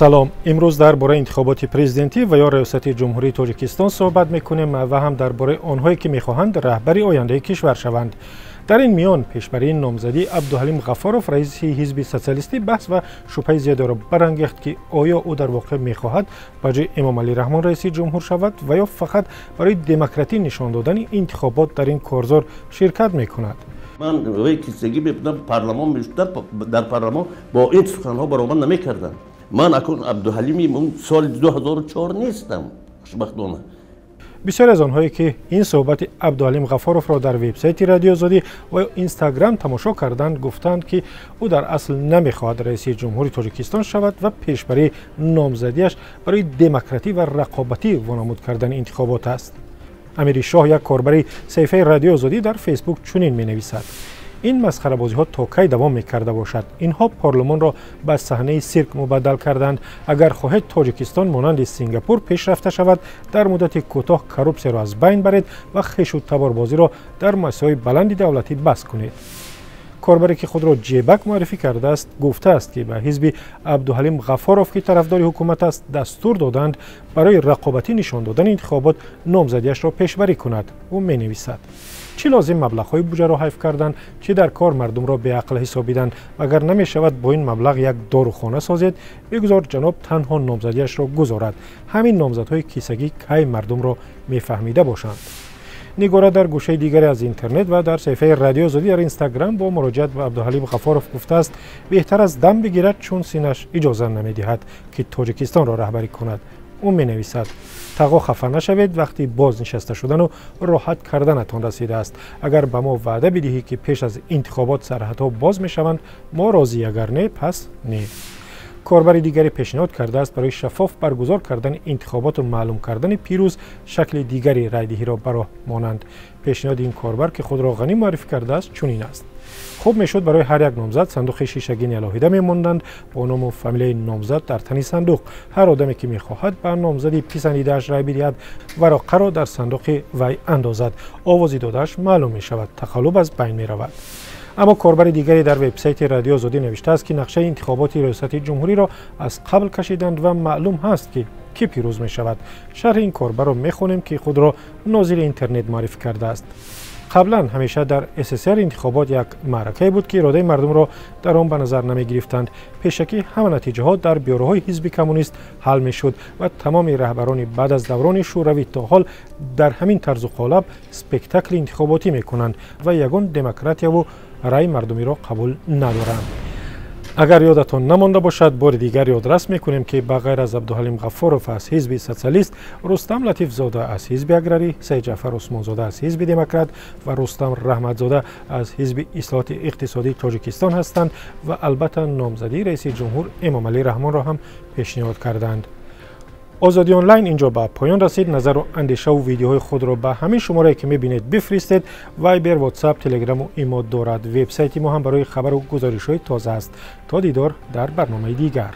سلام. امروز درباره انتخابات پرزیدنتی و یا ریاست جمهوری تاجیکستان صحبت میکنیم و هم درباره آنهایی که میخواهند رهبری آینده کشور شوند. در این میان پیشبری نامزدی عبدالحلیم غفاروف رئیس حزب سوسیالیستی بحث و شبهه زیاده را برانگیخت که آیا او در واقع میخواهد به جای امام علی رحمان رئیس جمهور شود و یا فقط برای دموکراسی نشان دادن انتخابات در این کارزار شرکت میکند. من روی کیسگی بودم پارلمان بیشتر در پارلمان با این سخنها برابر نمیکردم. من اکنون عبدالحلیمی اون سال 2004 نیستم خوشبختانه. بسیار از آنهایی که این صحبت عبدالحلیم غفاروف را در وبسایت رادیو آزادی و اینستاگرام تماشا کردند گفتند که او در اصل نمیخواهد رئیس جمهوری تاجیکستان شود و پیشبری نامزدیش برای دموکراسی و رقابتی وانمود کردن انتخابات است. امیر شاه یک کاربر صفحه رادیو آزادی در فیسبوک چنین می‌نویسد: این مسخره بازی ها تا کی دوام می‌کرده باشد؟ اینها پارلمان را به صحنه سیرک مبدل کردند. اگر خواهید تاجیکستان مانند سینگاپور پیشرفته شود، در مدت کوتاه کروپسی را از بین برید و خویش و تباربازی را در مسائل بلند دولتی بس کنید. کاربری که خود را جیبک معرفی کرده است گفته است که به حزب عبدالحلیم غفاروف که طرفدار حکومت است دستور دادند برای رقابتی نشان دادن انتخابات نامزدیش را پیشبری کند. او می‌نویسد: چی لازم مبلغ‌های بودجه را حیف کردند، چی در کار مردم را به عقل حسابیدند؟ اگر نمی‌شود با این مبلغ یک داروخانه سازید، بگذار جناب تنها نامزدیش را گذارد. همین نامزدهای کیسگی کی مردم را می‌فهمیده باشند. نگاره در گوشه دیگری از اینترنت و در صفحه رادیو آزادی در اینستاگرام با مراجعت به عبدالحلیم غفاروف گفته است بهتر از دم بگیرد چون سینه‌اش اجازه نمی‌دهد که تاجیکستان را رهبری کند. او می‌نویسد: تقا خفه نشوید وقتی بازنشسته شدن و راحت کردنتان رسیده است. اگر به ما وعده بدهی که پیش از انتخابات سرحدها باز می‌شوند ما راضی، اگر نه پس نه. کاربر دیگری پیشنهاد کرده است برای شفاف برگزار کردن انتخابات و معلوم کردن پیروز شکل دیگری رایدهی را براه مانند. پیشنهاد این کاربر که خود را غنی معرفی کرده است چنین است: خوب میشد برای هر یک نامزد صندوق شیشگین علاهیده میماندند با نام و فامیل نامزد در تنی صندوق. هر آدمی که میخواهد به نامزدی پسندیده‌اش رای بدهد ورقه را در صندوق وی اندازد. آوازی داده‌اش معلوم می شود. تقلب از بین می رود. اما کاربر دیگری در وبسایت رادیو آزادی نوشته است که نقشه انتخابات ریاست جمهوری را از قبل کشیدند و معلوم هست که کی پیروز می شود. شرح این کاربر را میخوانیم که خود را ناظر اینترنت معرفی کرده است. قبلا همیشه در SSR انتخابات یک معرکه بود که اراده مردم را در آن به نظر نمی گرفتند. پیشکی همه نتیجه ها در بیوروهای حزب کمونیست حل می شد و تمام رهبران بعد از دوران شوروی تا حال در همین طرز و قالب اسپکتاکل انتخاباتی می کنند و یگان دموکراتیا و رای مردمی را قبول ندارند. اگر یادتان نمانده باشد بار دیگر یادرس میکنیم که بغیر از عبدالحلیم غفاروف از حزب سوسیالیست، رستم لطیف زاده از حزب اگراری، سید جعفر عثمان زاده از حزب دموکرات و رستم رحمت زاده از حزب اصلاحات اقتصادی تاجیکستان هستند و البته نامزدی رئیس جمهور امام علی رحمان را هم پیشنهاد کردند. آزادی آنلاین اینجا به پایان رسید. نظر و اندیشه و ویدیوهای خود را به همین شماره که میبینید بفرستید. وایبر، واتساپ، تلگرام و ایمو دارد. وبسایت ما هم برای خبر و گزارش‌های تازه است. تا دیدار در برنامه دیگر.